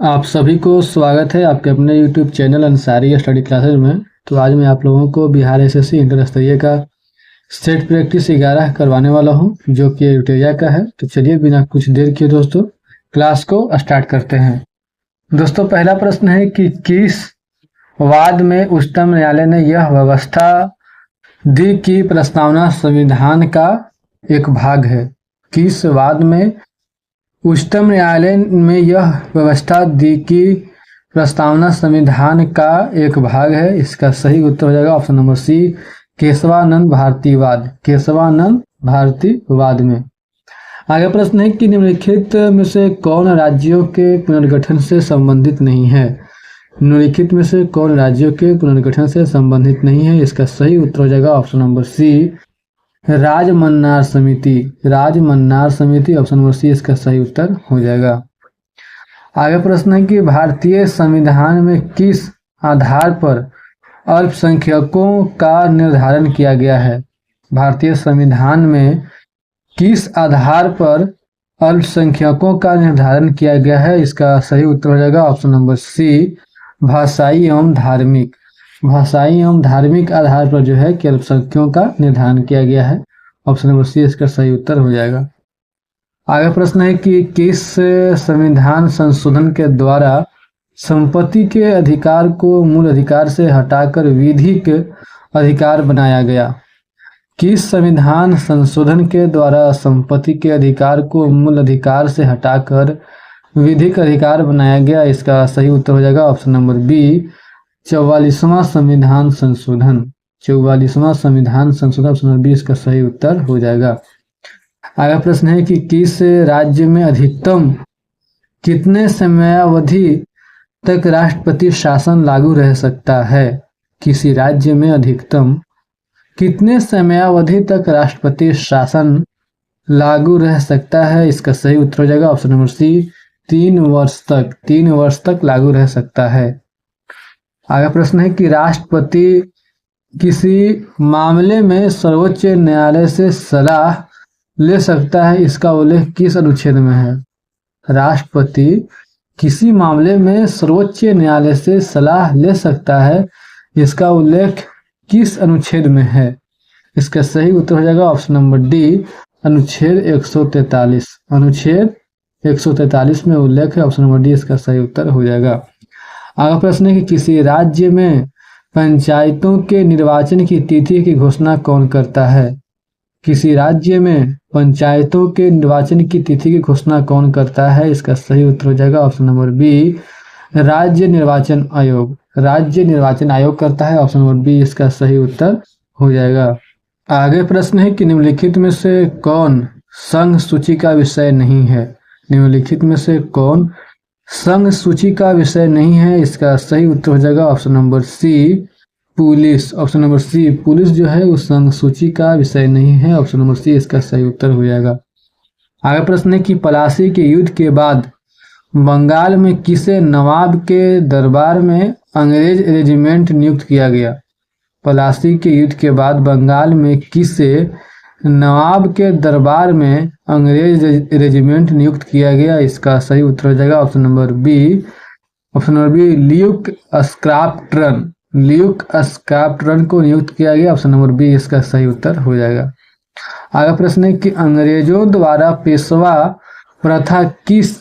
आप सभी को स्वागत है आपके अपने YouTube channel Ansari study classes में। तो आज मैं आप लोगों को बिहार एसएससी इंटर स्तरीय का सेट प्रैक्टिस 11 करवाने वाला हूं, जो कि एडिटोरिया का है। तो चलिए बिना कुछ देर किए दोस्तों क्लास को स्टार्ट करते हैं। दोस्तों, पहला प्रश्न है कि किस वाद में उच्चतम न्यायालय ने यह व्यवस्था दी कि प्रस्तावना संविधान का एक भाग है। किस वाद में उच्चतम न्यायालय में यह व्यवस्था दी कि प्रस्तावना संविधान का एक भाग है। इसका सही उत्तर हो जाएगा ऑप्शन नंबर सी, केशवानंद भारतीवाद। केशवानंद भारतीवाद में। आगे प्रश्न है कि निम्नलिखित में से कौन राज्यों के पुनर्गठन से संबंधित नहीं है। निम्नलिखित में से कौन राज्यों के पुनर्गठन से संबंधित नहीं है। इसका सही उत्तर हो जाएगा ऑप्शन नंबर सी, राजमन्नार समिति। राजमन्नार समिति, ऑप्शन नंबर सी इसका सही उत्तर हो जाएगा। आगे प्रश्न है कि भारतीय संविधान में किस आधार पर अल्पसंख्यकों का निर्धारण किया गया है। भारतीय संविधान में किस आधार पर अल्पसंख्यकों का निर्धारण किया गया है। इसका सही उत्तर हो जाएगा ऑप्शन नंबर सी, भाषाई एवं धार्मिक। भाषाई एवं धार्मिक आधार पर जो है कि अल्पसंख्यकों का निर्धारण किया गया है। ऑप्शन नंबर सी इसका सही उत्तर हो जाएगा। आगे प्रश्न है कि किस संविधान संशोधन के द्वारा संपत्ति के अधिकार को मूल अधिकार से हटाकर विधिक अधिकार बनाया गया। किस संविधान संशोधन के द्वारा संपत्ति के अधिकार को मूल अधिकार से हटाकर विधिक अधिकार बनाया गया। इसका सही उत्तर हो जाएगा ऑप्शन नंबर बी, 44वां संविधान संशोधन। 44वां संविधान संशोधन, ऑप्शन नंबर बी इसका सही उत्तर हो जाएगा। आगे प्रश्न है कि किस राज्य में अधिकतम कितने समयावधि तक राष्ट्रपति शासन लागू रह सकता है। किसी राज्य में अधिकतम कितने समयावधि तक राष्ट्रपति शासन लागू रह सकता है। इसका सही उत्तर हो जाएगा ऑप्शन नंबर सी, 3 वर्ष तक। 3 वर्ष तक लागू रह सकता है। आगे प्रश्न है कि राष्ट्रपति किसी मामले में सर्वोच्च न्यायालय से सलाह ले सकता है। इसका उल्लेख किस अनुच्छेद में है। राष्ट्रपति किसी मामले में सर्वोच्च न्यायालय से सलाह ले सकता है। इसका उल्लेख किस अनुच्छेद में है। इसका सही उत्तर हो जाएगा ऑप्शन नंबर डी, अनुच्छेद 143। अनुच्छेद 143 में उल्लेख है। ऑप्शन नंबर डी इसका सही उत्तर हो जाएगा। आगे प्रश्न है कि किसी राज्य में पंचायतों के निर्वाचन की तिथि की घोषणा कौन करता है। किसी राज्य में पंचायतों के निर्वाचन की तिथि की घोषणा कौन करता है। इसका सही उत्तर हो जाएगा ऑप्शन नंबर बी, राज्य निर्वाचन आयोग। राज्य निर्वाचन आयोग करता है। ऑप्शन नंबर बी इसका सही उत्तर हो जाएगा। आगे प्रश्न है कि निम्नलिखित में से कौन संघ सूची का विषय नहीं है। निम्नलिखित में से कौन संघ सूची का विषय नहीं है। इसका सही उत्तर हो जाएगा option number C, police. Option number C, police जो है उस संघ सूची का विषय नहीं है। ऑप्शन नंबर सी इसका सही उत्तर हो जाएगा। आगे प्रश्न है कि पलासी के युद्ध के बाद बंगाल में किसे नवाब के दरबार में अंग्रेज रेजिमेंट नियुक्त किया गया। पलासी के युद्ध के बाद बंगाल में किसे नवाब के दरबार में अंग्रेज रेजिमेंट नियुक्त किया गया। इसका सही उत्तर हो जाएगा option number B, option number B, Luke Scrafton. Luke Scrafton को नियुक्त किया गया। ऑप्शन नंबर बी इसका सही उत्तर हो जाएगा। आगे प्रश्न है कि अंग्रेजों द्वारा पेशवा प्रथा किस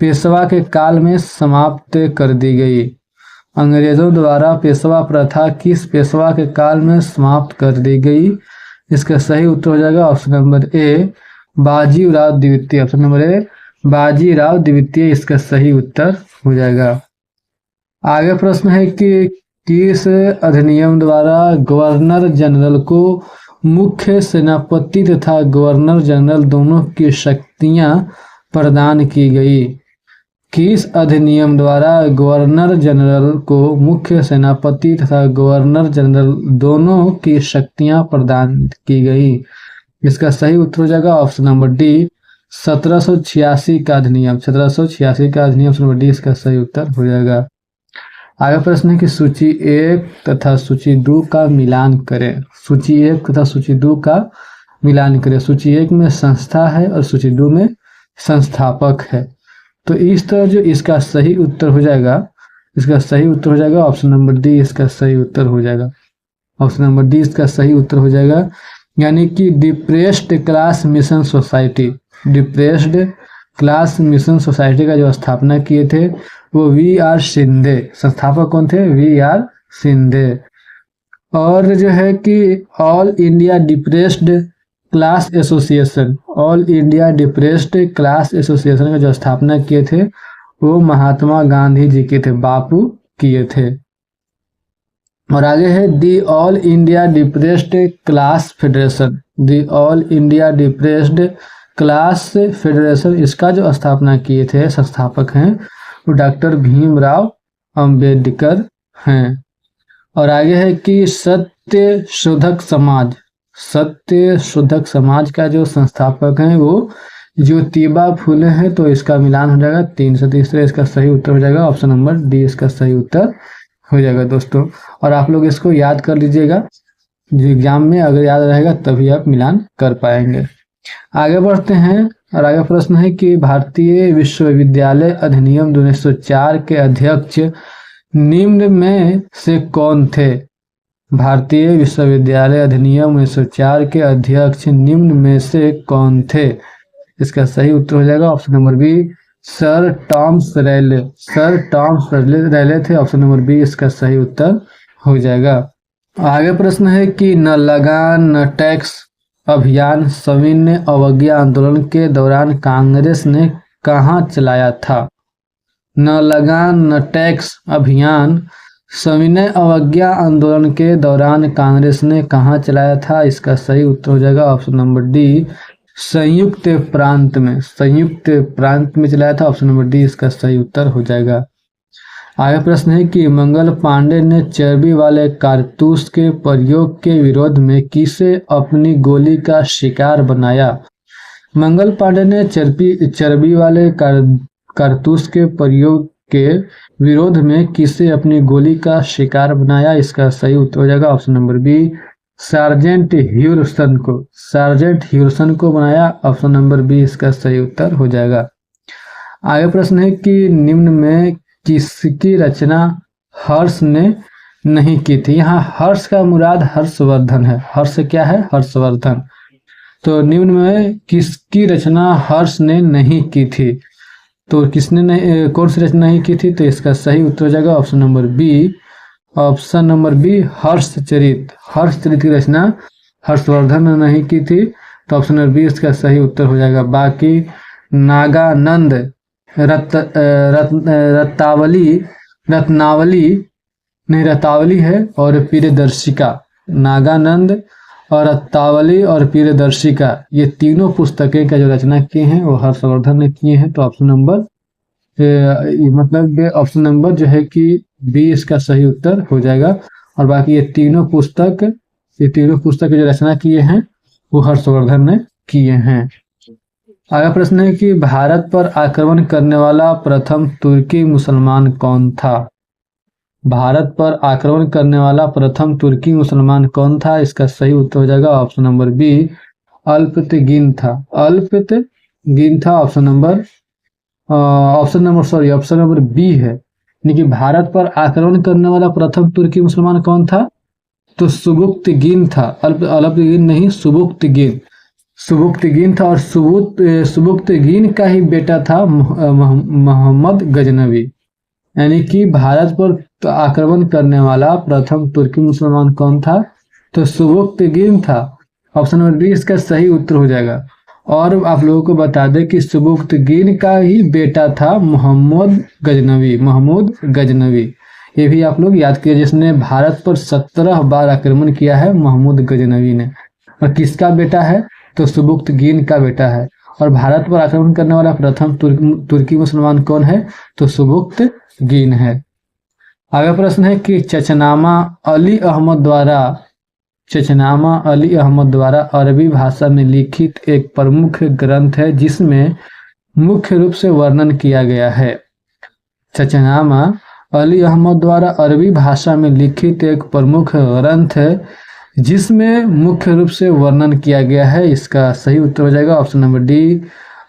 पेशवा के काल में समाप्त कर दी गई। अंग्रेजों द्वारा पेशवा प्रथा किस पेशवा के काल में समाप्त कर दी गई। इसका सही उत्तर हो जाएगा ऑप्शन नंबर ए, बाजीराव द्वितीय। ऑप्शन नंबर ए, बाजीराव द्वितीय इसका सही उत्तर हो जाएगा। आगे प्रश्न है कि किस अधिनियम द्वारा गवर्नर जनरल को मुख्य सेनापति तथा गवर्नर जनरल दोनों की शक्तियां प्रदान की गई। किस अधिनियम द्वारा गवर्नर जनरल को मुख्य सेनापति तथा गवर्नर जनरल दोनों की शक्तियां प्रदान की गई। इसका सही उत्तर हो जाएगा ऑप्शन नंबर डी, 1786 का अधिनियम। 1786 का अधिनियम, ऑप्शन नंबर डी इसका सही उत्तर हो जाएगा। आगे प्रश्न है कि सूची 1 तथा सूची 2 का मिलान करें। सूची 1 तथा सूची 2 का मिलान करें। सूची 1 में संस्था है और सूची 2 में संस्थापक है। तो इस तरह जो इसका सही उत्तर हो जाएगा, इसका सही उत्तर हो जाएगा ऑप्शन नंबर डी, इसका सही उत्तर हो जाएगा ऑप्शन नंबर डी, इसका सही उत्तर हो जाएगा। यानी कि depressed class mission society, depressed class mission society का जो स्थापना किए थे वो वी आर शिंदे, संस्थापक कौन थे? V R Shinde. और जो है कि all India depressed class association, all India depressed class association का जो स्थापना किए थे वो महात्मा गांधी जी के थे, बापू किए थे। और आगे है the all India depressed class federation, the all India depressed class federation, इसका जो स्थापना किए थे, संस्थापक हैं वो डॉक्टर भीमराव अंबेडकर हैं। और आगे है कि सत्य शोधक समाज, सत्य शोधक समाज का जो संस्थापक हैं वो ज्योतिबा फुले हैं। तो इसका मिलान हो जाएगा 3 से तीसरे, इसका सही उत्तर हो जाएगा ऑप्शन नंबर डी, इसका सही उत्तर हो जाएगा दोस्तों। और आप लोग इसको याद कर लीजिएगा, जो एग्जाम में अगर याद रहेगा तभी आप मिलान कर पाएंगे। आगे बढ़ते हैं और आगे प्रश्न है कि भारतीय विश्वविद्यालय अधिनियम 1904 के अध्यक्ष निम्न में से कौन थे? भारतीय विश्वविद्यालय अधिनियम 1904 के अध्यक्ष निम्न में से कौन थे? इसका सही उत्तर हो जाएगा option number B, sir Thomas Raleigh, sir Thomas Raleigh थे, ऑप्शन नंबर बी इसका सही उत्तर हो जाएगा। आगे प्रश्न है कि न लगान न टैक्स अभियान सविनय अवज्ञा आंदोलन के दौरान कांग्रेस ने कहाँ चलाया था? न लगान न टैक्स अभियान सविनय अवज्ञा आंदोलन के दौरान कांग्रेस ने कहाँ चलाया था? इसका सही उत्तर हो जाएगा ऑप्शन नंबर डी, संयुक्त प्रांत में, संयुक्त प्रांत में चलाया था, ऑप्शन नंबर डी इसका सही उत्तर हो जाएगा। आगे प्रश्न है कि मंगल पांडे ने चर्बी वाले कारतूस के प्रयोग के विरोध में किसे अपनी गोली का शिकार बनाया? मंगल पांडे ने चर्बी वाले कारतूस के प्रयोग के विरोध में किसे अपनी गोली का शिकार बनाया? इसका सही उत्तर हो जाएगा ऑप्शन नंबर बी, सार्जेंट ह्यूरसन को, सार्जेंट ह्यूरसन को बनाया, ऑप्शन नंबर बी इसका सही उत्तर हो जाएगा। आगे प्रश्न है कि निम्न में किसकी रचना हर्ष ने नहीं की थी? यहाँ हर्ष का मुराद हर्षवर्धन है, हर्ष क्या है? हर्षवर्धन। तो निम्न में किसकी रचना हर्ष ने नहीं की थी? तो किसने नहीं, कौन सी रचना नहीं की थी? तो इसका सही उत्तर हो जाएगा option number B, option number B Harshacharita, Harshacharita की रचना हर्षवर्धन ने नहीं की थी, तो ऑप्शन नंबर बी इसका सही उत्तर हो जाएगा। बाकी नागानंद, रत्नावली है और प्रियदर्शिका, नागानंद और रत्नावली और प्रियदर्शिका, ये तीनों पुस्तकें का जो रचना किए हैं वो हर्षवर्धन ने किए हैं। तो ऑप्शन नंबर मतलब ऑप्शन नंबर जो है कि बी इसका सही उत्तर हो जाएगा। और बाकी ये तीनों पुस्तक जो रचना किए हैं वो हर्षवर्धन ने किए हैं। आगे प्रश्न है कि भारत पर आक्रमण करने वाला प्रथम तुर्की मुसलमान कौन था? भारत पर आक्रमण करने वाला प्रथम तुर्की मुसलमान कौन था? इसका सही उत्तर हो जाएगा ऑप्शन नंबर बी, अल्पतगिन था, अल्पतगिन था, ऑप्शन नंबर बी है। यानी कि भारत पर आक्रमण करने वाला प्रथम तुर्की मुसलमान कौन था? तो सुबुक्तगिन था, अल्पतगिन नहीं, सुबुक्तगिन था। और सुबुक्तगिन का ही बेटा था मोहम्मद गजनवी। यानी कि भारत पर आक्रमण करने वाला प्रथम तुर्की मुसलमान कौन था? तो सुबुक्तगिन था, ऑप्शन नंबर बी इसका सही उत्तर हो जाएगा। और आप लोगों को बता दें कि सुबुक्तगिन का ही बेटा था मोहम्मद गजनवी, ये भी आप लोग याद कीजिए, जिसने भारत पर 17 बार आक्रमण किया है मोहम्मद गजनवी ने। और किसका बेटा है? तो सुबुक्तगिन का बेटा है। और भारत पर आक्रमण करने वाला प्रथम तुर्की मुसलमान कौन है? तो सुबुक्तगिन है। आगे प्रश्न है कि चचनामा अली अहमद द्वारा अरबी भाषा में लिखित एक प्रमुख ग्रंथ है जिसमें मुख्य रूप से वर्णन किया गया है। चचनामा अली अहमद द्वारा अरबी भाषा में लिखित एक प्रमुख ग्रंथ है जिसमें मुख्य रूप से वर्णन किया गया है। इसका सही उत्तर हो जाएगा ऑप्शन नंबर डी,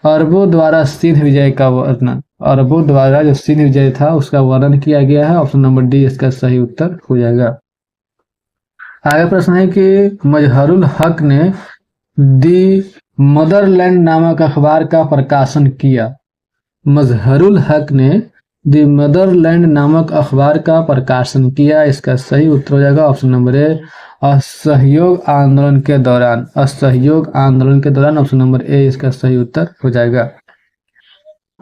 अरबों द्वारा सिंध विजय का वर्णन, अरबों द्वारा जो सिंध विजय था उसका वर्णन किया गया है। ऑप्शन नंबर डी इसका सही उत्तर हो जाएगा। आगे प्रश्न है कि मजहरुल हक ने दी मदरलैंड नामक अखबार का प्रकाशन किया। मजहरुल हक ने दी मदरलैंड नामक अखबार का प्रकाशन किया। इसका सही उत्तर हो जाएगा ऑप्शन नंबर ए असहयोग आंदोलन के दौरान। असहयोग आंदोलन के दौरान ऑप्शन नंबर ए इसका सही उत्तर हो जाएगा।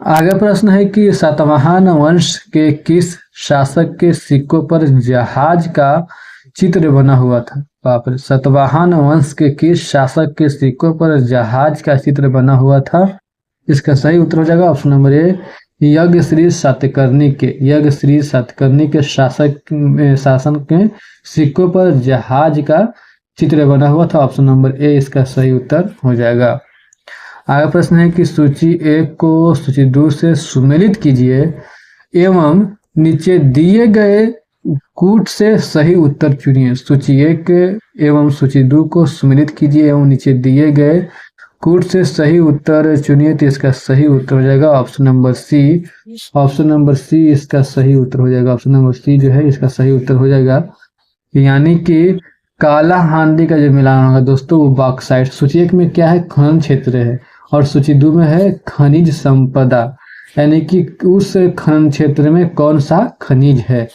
आगे प्रश्न है कि सातवाहन वंश के किस शासक के सिक्कों पर जहाज का चित्र बना हुआ था। बाप रे, सातवाहन वंश के किस शासक के सिक्कों पर जहाज का चित्र बना हुआ था। इसका सही उत्तर हो जाएगा option number A Yajnashri Satakarni के। यज्ञश्री सातकर्णी के शासन के सिक्कों पर जहाज का चित्र बना हुआ था। ऑप्शन नंबर ए इसका सही उत्तर हो जाएगा। आगे प्रश्न है कि सूची 1 को सूची 2 से सुमेलित कीजिए एवं नीचे दिए गए कूट से सही उत्तर चुनिए। सूची 1 एवं सूची 2 को सुमेलित कीजिए एवं नीचे दिए गए कूट से सही उत्तर चुनिए। तो इसका सही उत्तर हो जाएगा option number C. Option number C इसका सही उत्तर हो जाएगा। ऑप्शन नंबर सी जो है इसका सही उत्तर हो जाएगा। यानी कि काला हांडी का जो मिलान होगा दोस्तों वो बॉक्साइट। सूची 1 में क्या है, खनन क्षेत्र है, और सूची 2 में है खनिज संपदा, यानी कि उस खनन क्षेत्र में कौन सा खनिज है।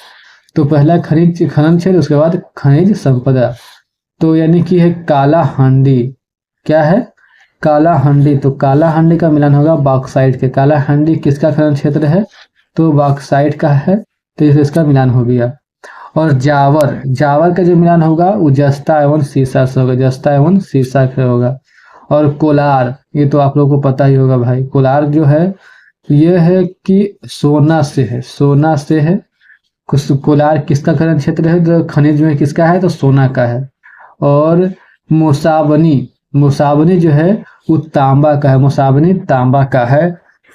तो पहला खनिज खनन क्षेत्र, उसके बाद खनिज संपदा, तो यानी कि है काला हांडी। क्या है, काला हांडी। तो काला हांडी का मिलान होगा बॉक्साइट के। काला हांडी किसका खनन क्षेत्र है, तो बॉक्साइट का है, तो इसका मिलान हो गया। और जावर, जावर का जो मिलान होगा वो जस्ता एवं सीसा से होगा। जस्ता एवं सीसा से होगा। और कोलार, ये तो आप लोगों को पता ही होगा भाई। कोलार जो है ये है कि सोना से है, सोना से है। कोलार किसका खनन क्षेत्र है, जो खनिज में किसका है, तो सोना का है। और मुसाबनी, मुसाबनी जो है वो तांबा का है। मुसाबनी तांबा का है।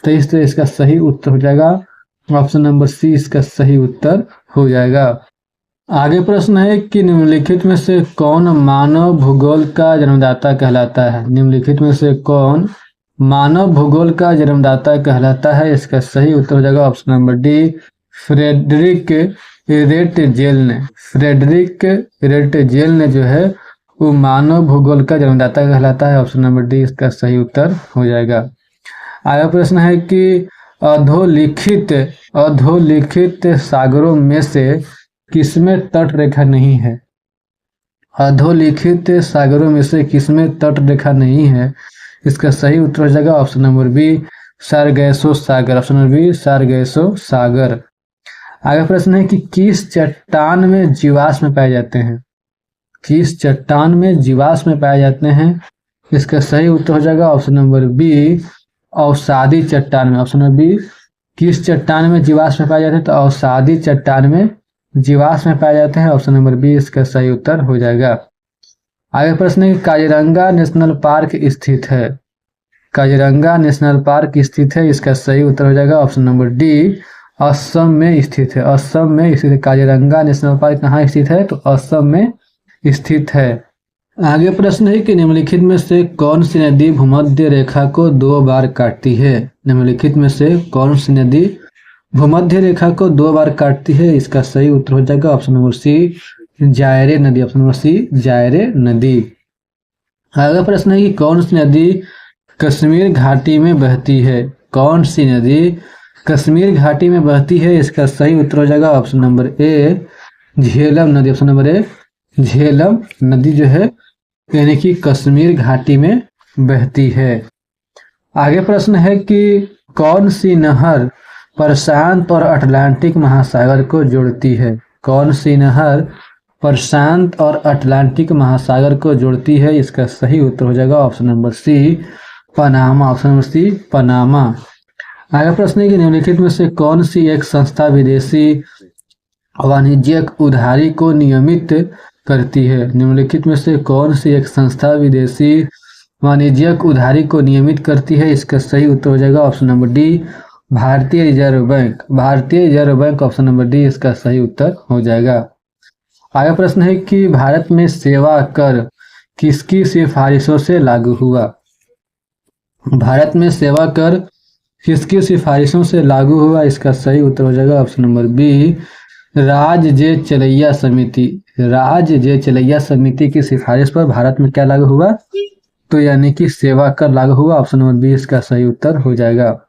तो इस तरह इसका सही उत्तर हो जाएगा ऑप्शन नंबर सी इसका सही उत्तर हो जाएगा। आगे प्रश्न है कि निम्नलिखित में से कौन मानव भूगोल का जन्मदाता कहलाता है। निम्नलिखित में से कौन मानव भूगोल का जन्मदाता कहलाता है। इसका सही उत्तर हो जाएगा option number D Friedrich Ratzel ने। फ्रेडरिक रेटजेल ने जो है वो मानव भूगोल का जन्मदाता कहलाता है। ऑप्शन नंबर डी इसका सही उत्तर हो जाएगा। आगे प्रश्न है कि अधोलिखित सागरों में से किसमें तट रेखा नहीं है। अधोलिखित सागरों में से किसमें तट रेखा नहीं है। इसका सही उत्तर हो जाएगा ऑप्शन नंबर बी सारगैसो सागर। ऑप्शन नंबर बी सारगैसो सागर। आगे प्रश्न है कि किस चट्टान में जीवाश्म पाए जाते हैं। किस चट्टान में जीवाश्म पाए जाते हैं। इसका सही उत्तर हो जाएगा ऑप्शन नंबर बी अवसादी चट्टान में। ऑप्शन नंबर बी किस चट्टान में जीवाश्म पाए जाते हैं, तो अवसादी चट्टान में जीवाश्म पाए जाते हैं। ऑप्शन नंबर बी इसका सही उत्तर हो जाएगा। आगे प्रश्न है कि काजीरंगा नेशनल पार्क स्थित है। काजीरंगा नेशनल पार्क स्थित है। इसका सही उत्तर हो जाएगा ऑप्शन नंबर डी असम में स्थित है। असम में स्थित है। काजीरंगा नेशनल पार्क कहाँ स्थित है, तो असम में स्थित है। आगे प्रश्न है कि निम्नलिखित में से कौन सी नदी भूमध्य रेखा को 2 बार काटती है। निम्नलिखित में से कौन सी नदी भूमध्य रेखा को 2 बार काटती है। इसका सही उत्तर हो जाएगा ऑप्शन नंबर सी जायरे नदी। ऑप्शन नंबर सी जायरे नदी। आगे प्रश्न है कि कौन सी नदी कश्मीर घाटी में बहती है। कौन सी नदी कश्मीर घाटी में बहती है। इसका सही उत्तर हो जाएगा ऑप्शन नंबर ए झेलम नदी। ऑप्शन नंबर ए झेलम नदी जो है यानी कि कश्मीर घाटी में बहती है। आगे प्रश्न है कि कौन सी नहर प्रशांत और अटलांटिक महासागर को जोड़ती है। कौन सी नहर प्रशांत और अटलांटिक महासागर को जोड़ती है। इसका सही उत्तर हो जाएगा option number C Panama. Option number C Panama. आगे प्रश्न है कि निम्नलिखित में से कौन सी एक संस्था विदेशी वाणिज्यिक उधारी को नियमित करती है। निम्नलिखित में से कौन सी एक संस्था विदेशी वाणिज्यिक उधारी को नियमित करती है। इसका सही उत्तर हो जाएगा ऑप्शन नंबर डी भारतीय रिजर्व बैंक। भारतीय reserve bank option number D इसका सही उत्तर हो जाएगा। आगे प्रश्न है कि भारत में सेवा कर किसकी सिफारिशों से लागू हुआ। भारत में सेवा कर किसकी सिफारिशों से लागू हुआ? इसका सही उत्तर हो जाएगा ऑप्शन नंबर बी, राज जे चलैया समिति। राज जे चलैया समिति की सिफारिश पर भारत में क्या लागू हुआ? तो यानी कि सेवा कर लागू हुआ। ऑप्शन नंबर बी इसका सही उत्तर हो जाएगा।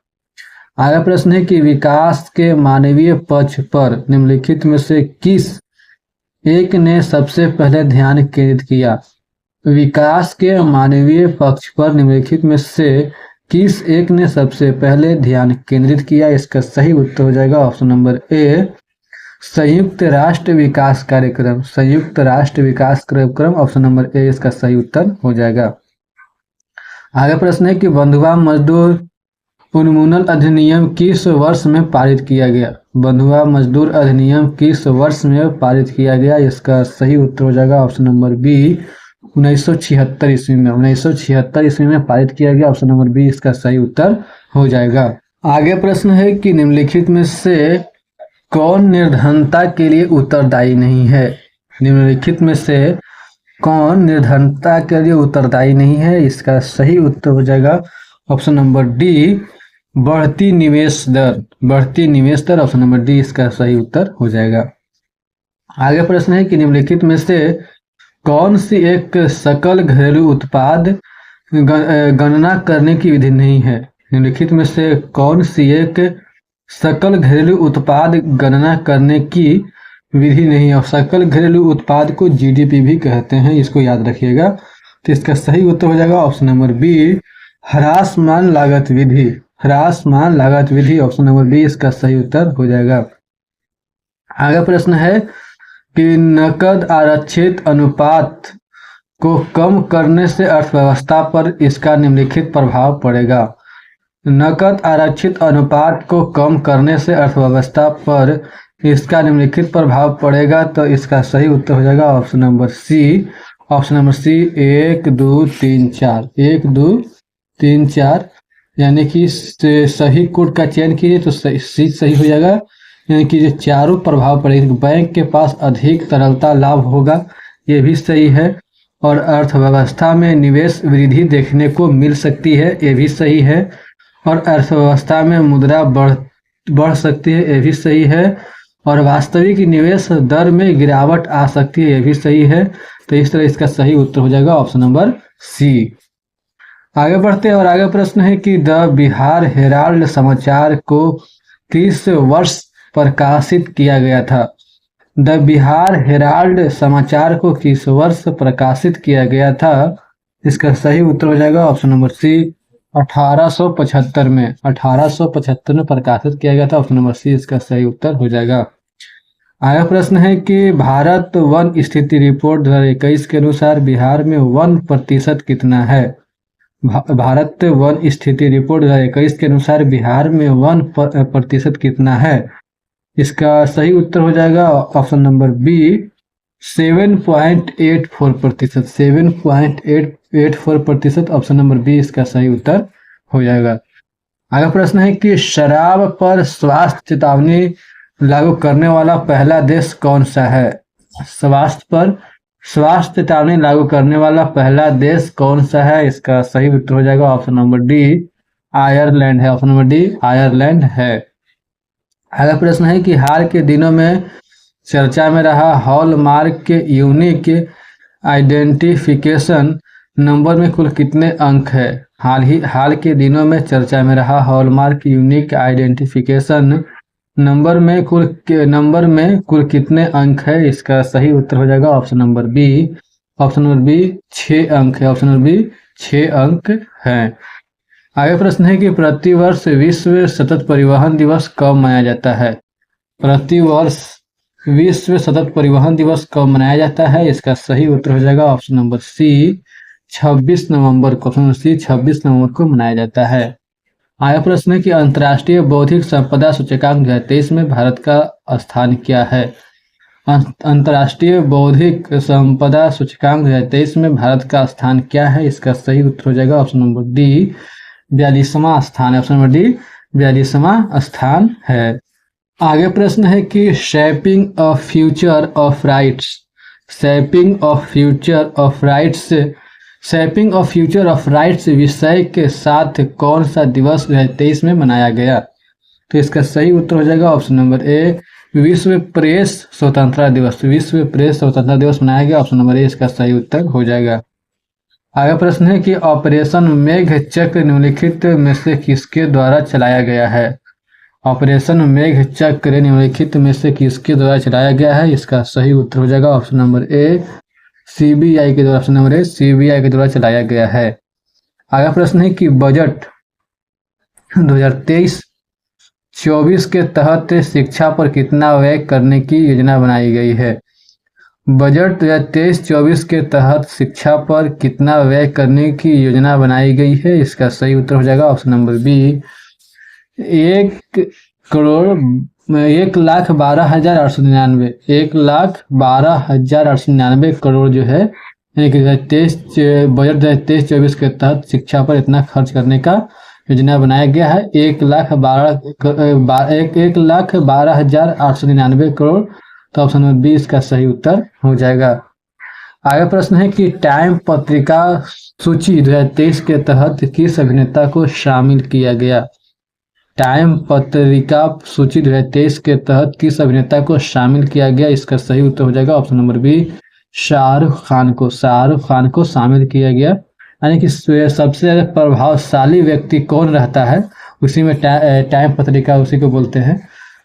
आगे प्रश्न है कि विकास के मानवीय पक्ष पर निम्नलिखित में से किस एक ने सबसे पहले ध्यान केंद्रित किया? विकास के मानवीय पक्ष पर निम्नलिखित में से किस एक ने सबसे पहले ध्यान केंद्रित किया? इसका सही उत्तर हो जाएगा ऑप्शन नंबर ए, संयुक्त राष्ट्र विकास कार्यक्रम। संयुक्त राष्ट्र विकास कार्यक्रम, ऑप्शन नंबर ए इसका सही उत्तर हो जाएगा। आगे प्रश्न है कि बंधुआ मजदूर उन्मूलन अधिनियम किस वर्ष में पारित किया गया? बंधुआ मजदूर अधिनियम किस वर्ष में पारित किया गया? इसका सही उत्तर हो जाएगा ऑप्शन नंबर बी, 1976 ईस्वी में। 1976 ईस्वी में पारित किया गया। ऑप्शन नंबर बी इसका सही उत्तर हो जाएगा। आगे प्रश्न है कि निम्नलिखित में से कौन निर्धनता के लिए उत्तरदायी नहीं है? निम्नलिखित में से कौन निर्धनता के लिए उत्तरदायी नहीं है? इसका सही उत्तर हो जाएगा ऑप्शन नंबर डी, बढ़ती निवेश दर। बढ़ती निवेश दर, ऑप्शन नंबर डी इसका सही उत्तर हो जाएगा। आगे प्रश्न है कि निम्नलिखित में से कौन सी एक सकल घरेलू उत्पाद गणना करने की विधि नहीं है? निम्नलिखित में से कौन सी एक सकल घरेलू उत्पाद गणना करने की विधि नहीं है? और सकल घरेलू उत्पाद को जीडीपी भी कहते हैं, इसको याद रखिएगा। तो इसका सही उत्तर हो जाएगा ऑप्शन नंबर बी, ह्रासमान लागत विधि। ह्रासमान लागत विधि, ऑप्शन नंबर बी इसका सही उत्तर हो जाएगा। आगे प्रश्न है कि नकद आरक्षित अनुपात को कम करने से अर्थव्यवस्था पर इसका निम्नलिखित प्रभाव पड़ेगा। नकद आरक्षित अनुपात को कम करने से अर्थव्यवस्था पर इसका निम्नलिखित प्रभाव पड़ेगा। तो इसका सही उत्तर हो जाएगा option number C. Option number C 1 2 3 4, 1 2 3 4, यानी कि सही कोड का चयन कीजिए तो सी सही हो जाएगा। यानी कि जो चारों प्रभाव पड़ेगा, बैंक के पास अधिक तरलता लाभ होगा, ये भी सही है। और अर्थव्यवस्था में निवेश वृद्धि देखने को मिल सकती है, ये भी सही है। और अर्थव्यवस्था में मुद्रा बढ़ सकती है, ये भी सही है। और वास्तविक निवेश दर में गिरावट आ सकती है, ये भी सही है। तो इस तरह इसका सही उत्तर हो जाएगा ऑप्शन नंबर सी। आगे बढ़ते हैं और आगे प्रश्न है कि द बिहार हेराल्ड समाचार को किस वर्ष प्रकाशित किया गया था? द बिहार हेराल्ड समाचार को किस वर्ष प्रकाशित किया गया था? इसका सही उत्तर हो जाएगा ऑप्शन नंबर सी, 1875 में। 1875 में प्रकाशित किया गया था। ऑप्शन नंबर सी इसका सही उत्तर हो जाएगा। आगे प्रश्न है कि भारत वन स्थिति रिपोर्ट 2021 के अनुसार बिहार में वन प्रतिशत कितना है? भारत वन स्थिति रिपोर्ट 2021 के अनुसार बिहार में वन प्रतिशत कितना है? इसका सही उत्तर हो जाएगा option number B, 7.84%। 7.84%, option number B इसका सही उत्तर हो जाएगा। आगे प्रश्न है कि शराब पर स्वास्थ्य चेतावनी लागू करने वाला पहला देश कौन सा है? स्वास्थ्य पर स्वास्थ्य चेतावनी लागू करने वाला पहला देश कौन सा है? इसका सही उत्तर हो जाएगा ऑप्शन नंबर डी, आयरलैंड है। ऑप्शन नंबर डी आयरलैंड है। अगला प्रश्न है कि हाल के दिनों में चर्चा में रहा हॉलमार्क के यूनिक आइडेंटिफिकेशन नंबर में कुल कितने अंक है? हाल के दिनों में चर्चा में रहा हॉलमार्क यूनिक आइडेंटिफिकेशन नंबर में कुल कितने अंक है? इसका सही उत्तर हो जाएगा option number B. Option number B 6 अंक है। ऑप्शन नंबर बी 6 अंक है। आगे प्रश्न है कि प्रतिवर्ष विश्व सतत परिवहन दिवस कब मनाया जाता है? प्रतिवर्ष विश्व सतत परिवहन दिवस कब मनाया जाता है? इसका सही उत्तर हो जाएगा ऑप्शन नंबर सी, 26 नवंबर को। ऑप्शन नंबर सी 26 नवंबर को मनाया जाता है। आगे प्रश्न है कि अंतर्राष्ट्रीय बौद्धिक संपदा सूचकांक 2023 में भारत का स्थान क्या है? अंतर्राष्ट्रीय बौद्धिक संपदा सूचकांक 2023 में भारत का स्थान क्या है? इसका सही उत्तर हो जाएगा ऑप्शन नंबर डी, 42वां स्थान है। ऑप्शन नंबर डी 42वां स्थान है। आगे प्रश्न है कि shaping a future of rights, shaping of future of rights shaping of future of rights विषय के साथ कौन सा दिवस 2023 में मनाया गया? तो इसका सही उत्तर हो जाएगा ऑप्शन नंबर ए, विश्व प्रेस स्वतंत्रता दिवस। विश्व प्रेस स्वतंत्रता दिवस मनाया गया, ऑप्शन नंबर ए इसका सही उत्तर हो जाएगा। आगे प्रश्न है कि ऑपरेशन मेघ चक्र निम्नलिखित में से किसके द्वारा चलाया गया है? ऑपरेशन मेघ चक्र निम्नलिखित में से किसके द्वारा चलाया गया है? इसका सही उत्तर हो जाएगा ऑप्शन नंबर ए, सीबीआई के द्वारा। ऑप्शन नंबर ए, सीबीआई के द्वारा चलाया गया है। आगे प्रश्न है कि बजट 2023-24 के तहत शिक्षा पर कितना व्यय करने की योजना बनाई गई है? बजट 2023-24 के तहत शिक्षा पर कितना व्यय करने की योजना बनाई गई है? इसका सही उत्तर हो जाएगा ऑप्शन नंबर बी, 1,12,899। 1,12,899 करोड़ जो है बजट 2023-24 के तहत शिक्षा पर इतना खर्च करने का योजना बनाया गया है। 1,12,899 करोड़। तो ऑप्शन नंबर बी इसका सही उत्तर हो जाएगा। आगे प्रश्न है कि टाइम पत्रिका सूची 2023 के तहत किस अभिनेता को शामिल किया गया? टाइम पत्रिका सूची 2023 के तहत किस अभिनेता को शामिल किया गया? इसका सही उत्तर हो जाएगा option number B, Shahrukh Khan को। शाहरुख खान को शामिल किया गया। यानी कि सबसे ज्यादा प्रभावशाली व्यक्ति कौन रहता है उसी में टाइम पत्रिका उसी को बोलते हैं,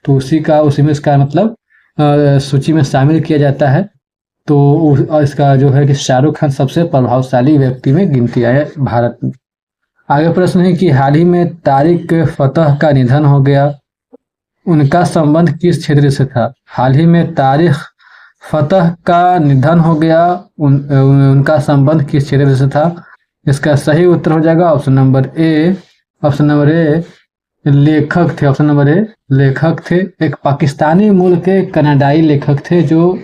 तो उसी में इसका मतलब सूची में शामिल किया जाता है। तो इसका जो है कि शाहरुख खान सबसे प्रभावशाली व्यक्ति में गिनती है भारत में। आगे प्रश्न है कि हाल ही में तारिक फतेह का निधन हो गया, उनका संबंध किस क्षेत्र से था? हाल ही में तारिक फतेह का निधन हो गया, उनका संबंध किस क्षेत्र से था? इसका सही उत्तर हो जाएगा ऑप्शन नंबर ए, लेखक थे। ऑप्शन नंबर ए, लेखक थे। एक पाकिस्तानी मूल के कनाडाई लेखक थे जो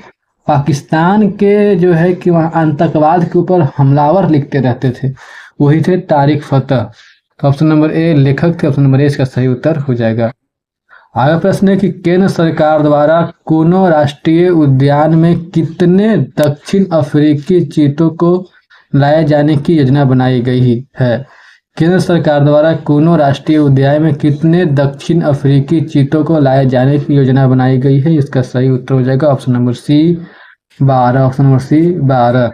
पाकिस्तान के जो है कि वहाँ आतंकवाद के ऊपर हमलावर लिखते रहते थे, वही थे तारिक फतेह। तो ऑप्शन नंबर ए लेखक थे। ऑप्शन नंबर ए इसका सही उत्तर हो जाएगा। आगे प्रश्न है कि केंद्र सरकार द्वारा कूनो राष्ट्रीय उद्यान में कितने दक्षिण अफ्रीकी चीतों को लाए जाने की योजना बनाई गई है? केंद्र सरकार द्वारा कूनो राष्ट्रीय उद्यान में कितने दक्षिण अफ्रीकी चीतों को लाए जाने की योजना बनाई गई है? इसका सही उत्तर हो जाएगा option number C, 12। Option number C, 12।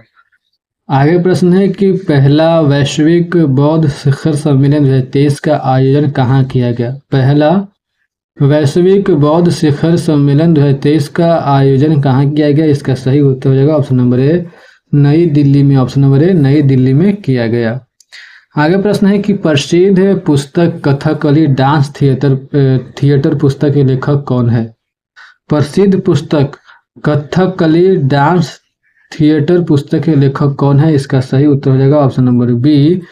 आगे प्रश्न है कि पहला वैश्विक बौद्ध शिखर सम्मेलन 2023 का आयोजन कहाँ किया गया? पहला वैश्विक बौद्ध शिखर सम्मेलन 2023 का आयोजन कहाँ किया गया? इसका सही उत्तर हो जाएगा ऑप्शन नंबर ए, नई दिल्ली में। ऑप्शन नंबर ए, नई दिल्ली में किया गया। आगे प्रश्न है कि प्रसिद्ध पुस्तक कथकली डांस थिएटर पुस्तक के लेखक कौन है? प्रसिद्ध पुस्तक कथकली डांस थिएटर पुस्तक के लेखक कौन है? इसका सही उत्तर हो जाएगा ऑप्शन नंबर बी,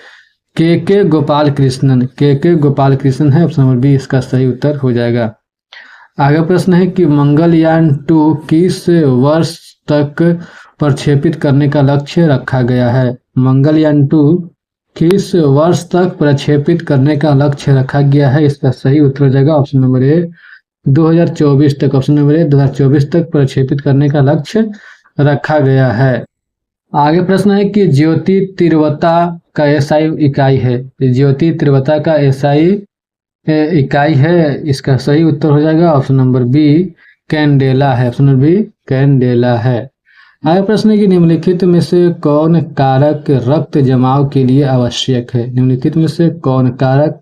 के गोपाल कृष्णन। के गोपाल कृष्णन है। ऑप्शन नंबर बी इसका सही उत्तर हो जाएगा। आगे प्रश्न है कि मंगलयान 2 किस वर्ष तक प्रक्षेपित करने का लक्ष्य रखा गया है? मंगलयान 2 किस वर्ष तक प्रक्षेपित करने का लक्ष्य रखा गया है? इसका सही उत्तर हो जाएगा ऑप्शन नंबर ए, 2024 तक। ऑप्शन नंबर ए, 2024 तक प्रक्षेपित करने का लक्ष्य रखा गया है। आगे प्रश्न है कि ज्योति तीव्रता का एसआई इकाई है। ज्योति तीव्रता का एसआई इकाई है। इसका सही उत्तर हो जाएगा ऑप्शन नंबर बी, कैंडेला है। ऑप्शन नंबर बी, कैंडेला है। आगे प्रश्न है कि निम्नलिखित में से कौन कारक रक्त जमाव के लिए आवश्यक है? निम्नलिखित में से कौन कारक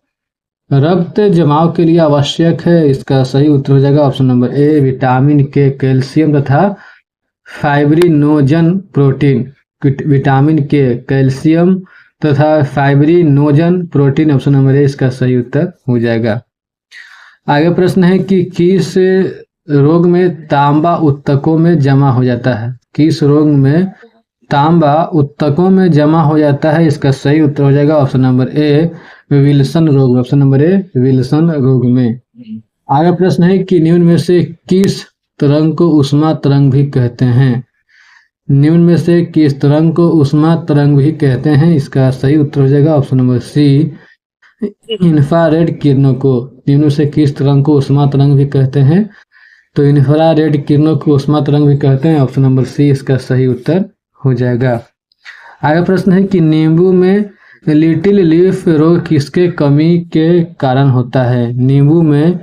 रक्त जमाव के लिए आवश्यक है? इसका सही उत्तर हो जाएगा ऑप्शन नंबर ए, विटामिन के, कैल्शियम तथा फाइब्रिनोजन प्रोटीन। विटामिन के, कैल्शियम तथा fibrinogen protein. Option number A इसका सही उत्तर हो जाएगा। आगे प्रश्न है कि किस रोग में तांबा ऊतकों में जमा हो जाता है? किस रोग में तांबा ऊतकों में जमा हो जाता है? इसका सही उत्तर हो जाएगा ऑप्शन नंबर ए, विल्सन रोग। ऑप्शन नंबर ए, विल्सन रोग में। आगे प्रश्न है कि निम्न में से किस तरंग को ऊष्मा तरंग भी कहते हैं? निम्न में से किस तरंग को ऊष्मा तरंग भी कहते हैं? इसका सही उत्तर हो जाएगा ऑप्शन नंबर सी, इंफ्रारेड किरणों को। निम्न में से किस तरंग को ऊष्मा तरंग भी कहते हैं? तो इंफ्रारेड किरणों को ऊष्मा तरंग भी कहते हैं। ऑप्शन नंबर सी इसका सही उत्तर हो जाएगा। आगे प्रश्न है कि नींबू में लिटिल लीफ रोग किसके कमी के कारण होता है? नींबू में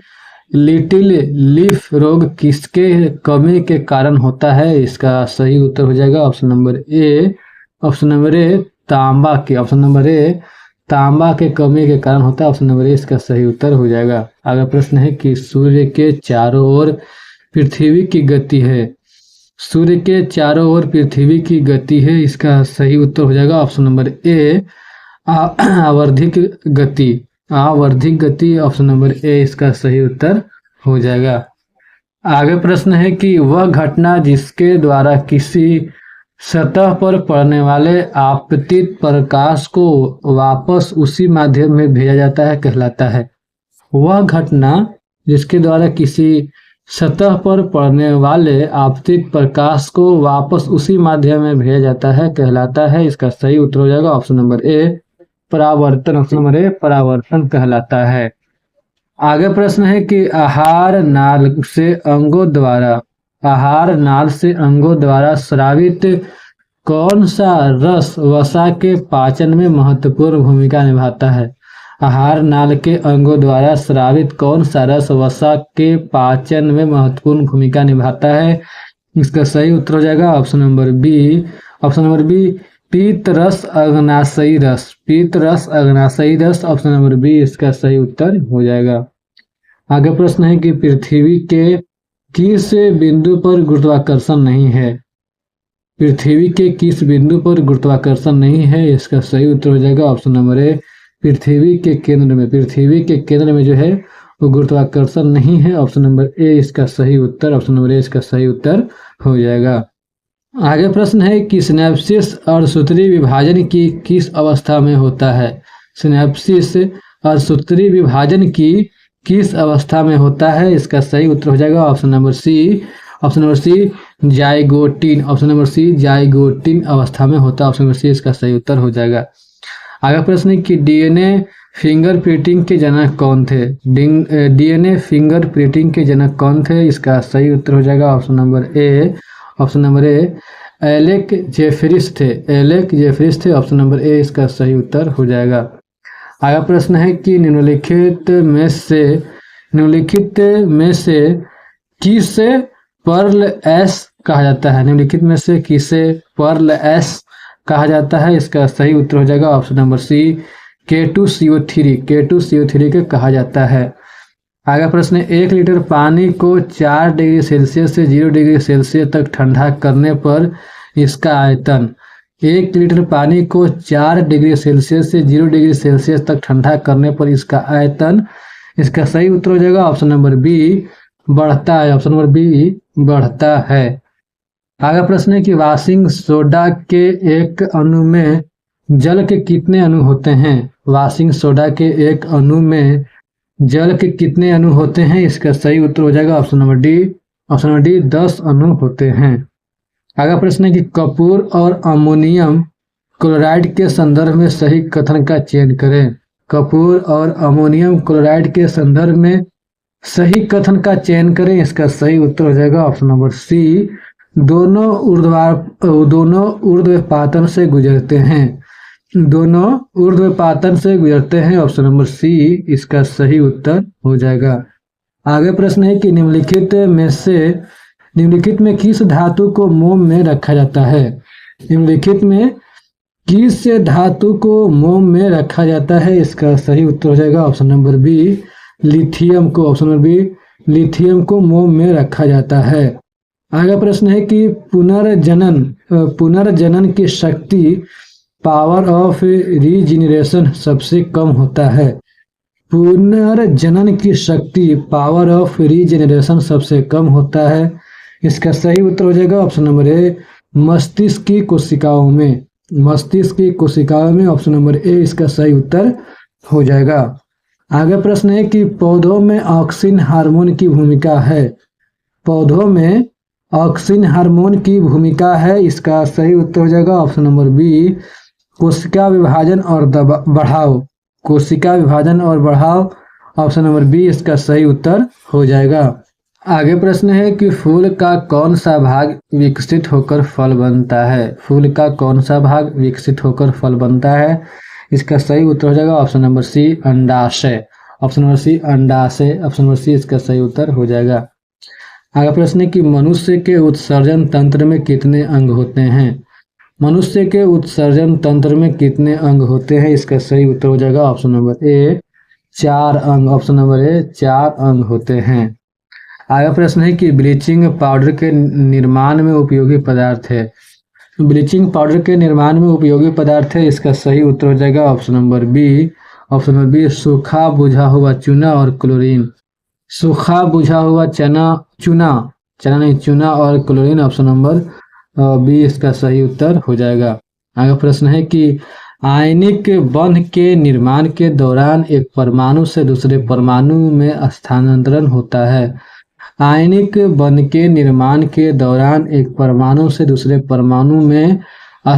लिटिल लीफ रोग किसके कमी के कारण होता है? इसका सही उत्तर हो जाएगा ऑप्शन नंबर ए तांबा के। ऑप्शन नंबर ए तांबा के कमी के कारण होता है। ऑप्शन नंबर ए इसका सही उत्तर हो जाएगा। अगला प्रश्न है कि सूर्य के चारों ओर पृथ्वी की गति है। सूर्य के चारों ओर पृथ्वी की गति है, इसका सही उत्तर हो जाएगा ऑप्शन नंबर ए आवर्धिक गति। आवर्धिक गति ऑप्शन नंबर ए इसका सही उत्तर हो जाएगा। आगे प्रश्न है कि वह घटना जिसके द्वारा किसी सतह पर पड़ने वाले आपतित प्रकाश को वापस उसी माध्यम में भेजा जाता है कहलाता है। वह घटना जिसके द्वारा किसी सतह पर पड़ने वाले आपतित प्रकाश को वापस उसी माध्यम में भेजा जाता है कहलाता है। इसका सही उत्तर हो जाएगा ऑप्शन नंबर ए परावर्तन। ऑप्शन नंबर ए परावर्तन कहलाता है। आगे प्रश्न है कि आहार नाल से अंगों द्वारा स्रावित कौन सा रस वसा के पाचन में महत्वपूर्ण भूमिका निभाता है? आहार नाल के अंगों द्वारा स्रावित कौन सा रस वसा के पाचन में महत्वपूर्ण भूमिका निभाता है? इसका सही उत्तर हो जाएगा ऑप्शन नंबर बी पीत रस अग्नाशयी रस। ऑप्शन नंबर बी इसका सही उत्तर हो जाएगा। आगे प्रश्न है कि पृथ्वी के किस बिंदु पर गुरुत्वाकर्षण नहीं है? पृथ्वी के किस बिंदु पर गुरुत्वाकर्षण नहीं है? इसका सही उत्तर हो जाएगा ऑप्शन नंबर ए पृथ्वी के केंद्र में जो है वो गुरुत्वाकर्षण नहीं है। ऑप्शन नंबर ए इसका सही उत्तर। ऑप्शन नंबर ए इसका सही उत्तर हो जाएगा। आगे प्रश्न है कि सिनेप्सिस और सूत्री विभाजन की किस अवस्था में होता है? सिनेप्सिस और सूत्री विभाजन की किस अवस्था में होता है? इसका सही उत्तर हो जाएगा option number C zygotene. Option number C zygotene अवस्था में होता है। ऑप्शन नंबर सी इसका सही उत्तर हो जाएगा। आगे प्रश्न है कि डीएनए फिंगरप्रिंटिंग के जनक कौन थे? डीएनए फिंगरप्रिंटिंग के जनक कौन थे? इसका सही उत्तर हो जाएगा ऑप्शन नंबर ए एलेक जेफरिस थे। ऑप्शन नंबर ए इसका सही उत्तर हो जाएगा। आगे प्रश्न है कि निम्नलिखित में से किसे पर्ल एस कहा जाता है? निम्नलिखित में से किसे पर्ल एस कहा जाता है? इसका सही उत्तर हो जाएगा ऑप्शन नंबर सी K2CO3 के कहा जाता है। आगे प्रश्न है 1 लीटर पानी को 4 डिग्री सेल्सियस से 0 डिग्री सेल्सियस तक ठंडा करने पर इसका आयतन। 1 लीटर पानी को 4 डिग्री सेल्सियस से 0 डिग्री सेल्सियस तक ठंडा करने पर इसका आयतन। इसका सही उत्तर हो जाएगा ऑप्शन नंबर बी बढ़ता है। ऑप्शन नंबर बी बढ़ता है। आगे प्रश्न है कि वॉशिंग सोडा के एक अणु में जल के कितने अणु होते हैं? वॉशिंग सोडा के एक अणु में जल के कितने अणु होते हैं? इसका सही उत्तर हो जाएगा ऑप्शन नंबर डी 10 अणु होते हैं। आगे प्रश्न है कि कपूर और अमोनियम क्लोराइड के संदर्भ में सही कथन का चयन करें। कपूर और अमोनियम क्लोराइड के संदर्भ में सही कथन का चयन करें। इसका सही उत्तर हो जाएगा ऑप्शन नंबर सी दोनों ऊर्ध्वपातन से गुजरते हैं। ऑप्शन नंबर सी इसका सही उत्तर हो जाएगा। आगे प्रश्न है कि निम्नलिखित में किस धातु को मोम में रखा जाता है? निम्नलिखित में किस धातु को मोम में रखा जाता है? इसका सही उत्तर हो जाएगा ऑप्शन नंबर बी लिथियम को। ऑप्शन नंबर बी लिथियम को मोम में रखा जाता है। आगे प्रश्न है कि पुनर्जनन की शक्ति पावर ऑफ रीजेनरेशन सबसे कम होता है। पुनर्जनन की शक्ति पावर ऑफ रीजेनरेशन सबसे कम होता है। इसका सही उत्तर हो जाएगा ऑप्शन नंबर ए मस्तिष्क की कोशिकाओं में। ऑप्शन नंबर ए इसका सही उत्तर हो जाएगा। आगे प्रश्न है कि पौधों में ऑक्सिन हार्मोन की भूमिका है। इसका सही उत्तर हो जाएगा ऑप्शन नंबर बी कोशिका विभाजन और बढ़ाव। ऑप्शन नंबर बी इसका सही उत्तर हो जाएगा। आगे प्रश्न है कि फूल का कौन सा भाग विकसित होकर फल बनता है। फूल का कौन सा भाग विकसित होकर फल बनता है। इसका सही उत्तर हो जाएगा ऑप्शन नंबर सी, अंडाशय। ऑप्शन नंबर सी, अंडाशय। ऑप्शन नंबर सी इसका सही उत्तर हो जाएगा। आगे प्रश्न है कि मनुष्य के उत्सर्जन तंत्र में कितने अंग होते हैं। मनुष्य के उत्सर्जन तंत्र में कितने अंग होते हैं। इसका सही उत्तर हो जाएगा ऑप्शन नंबर ए, 4 अंग। ऑप्शन नंबर ए, 4 अंग होते हैं। आगे प्रश्न है कि ब्लीचिंग पाउडर के निर्माण में उपयोगी पदार्थ है। ब्लीचिंग पाउडर के निर्माण में उपयोगी पदार्थ है। इसका सही उत्तर हो जाएगा option number B. Option number B, सूखा बुझा हुआ चूना और क्लोरीन। सूखा बुझा हुआ चूना नहीं, चूना और क्लोरीन। ऑप्शन नंबर बी इसका सही उत्तर हो जाएगा। आगे प्रश्न है कि आयनिक बंध के निर्माण के दौरान एक परमाणु से दूसरे परमाणु में स्थानांतरण होता है। आयनिक बंध के निर्माण के दौरान एक परमाणु से दूसरे परमाणु में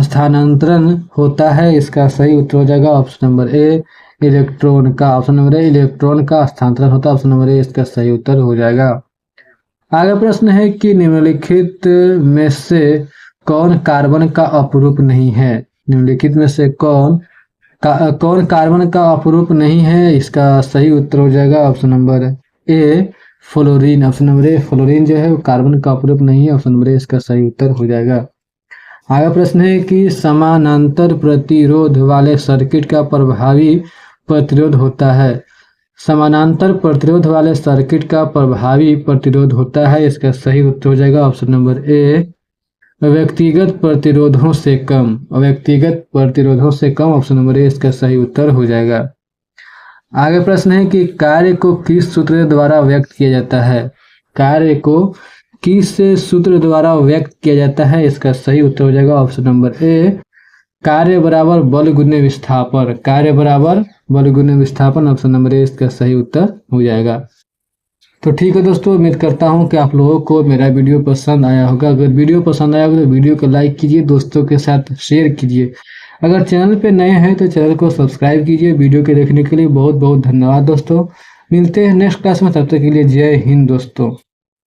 स्थानांतरण होता है। इसका सही उत्तर हो जाएगा ऑप्शन नंबर ए, इलेक्ट्रॉन का। ऑप्शन नंबर ए, इलेक्ट्रॉन का स्थानांतरण होता है। ऑप्शन नंबर ए इसका सही उत्तर हो जाएगा। आगे प्रश्न है कि निम्नलिखित में से कौन कार्बन का अपरूप नहीं है। निम्नलिखित में से कौन कार्बन का अपरूप नहीं है। इसका सही उत्तर हो जाएगा option number A, fluorine. Option number A, fluorine जो है वो कार्बन का अपरूप नहीं है। ऑप्शन नंबर ए इसका सही उत्तर हो जाएगा। आगे प्रश्न है कि समानांतर प्रतिरोध वाले सर्किट का प्रभावी प्रतिरोध होता है। समानांतर प्रतिरोध वाले सर्किट का प्रभावी प्रतिरोध होता है। इसका सही उत्तर हो जाएगा ऑप्शन नंबर ए, व्यक्तिगत प्रतिरोधों से कम। व्यक्तिगत प्रतिरोधों से कम। ऑप्शन नंबर ए इसका सही उत्तर हो जाएगा। आगे प्रश्न है कि कार्य को किस सूत्र द्वारा व्यक्त किया जाता है। कार्य को किस सूत्र द्वारा व्यक्त किया जाता है। इसका सही उत्तर हो जाएगा ऑप्शन नंबर ए, कार्य बराबर बल गुने विस्थापन। कार्य बराबर बल गुने विस्थापन। ऑप्शन नंबर ए इसका सही उत्तर हो जाएगा। तो ठीक है दोस्तों, उम्मीद करता हूं कि आप लोगों को मेरा वीडियो पसंद आया होगा। अगर वीडियो पसंद आया होगा तो वीडियो को लाइक कीजिए, दोस्तों के साथ शेयर कीजिए। अगर चैनल पे नए हैं तो चैनल को सब्सक्राइब कीजिए। वीडियो के देखने के लिए बहुत बहुत धन्यवाद दोस्तों। मिलते हैं नेक्स्ट क्लास में, तब तक के लिए जय हिंद दोस्तों।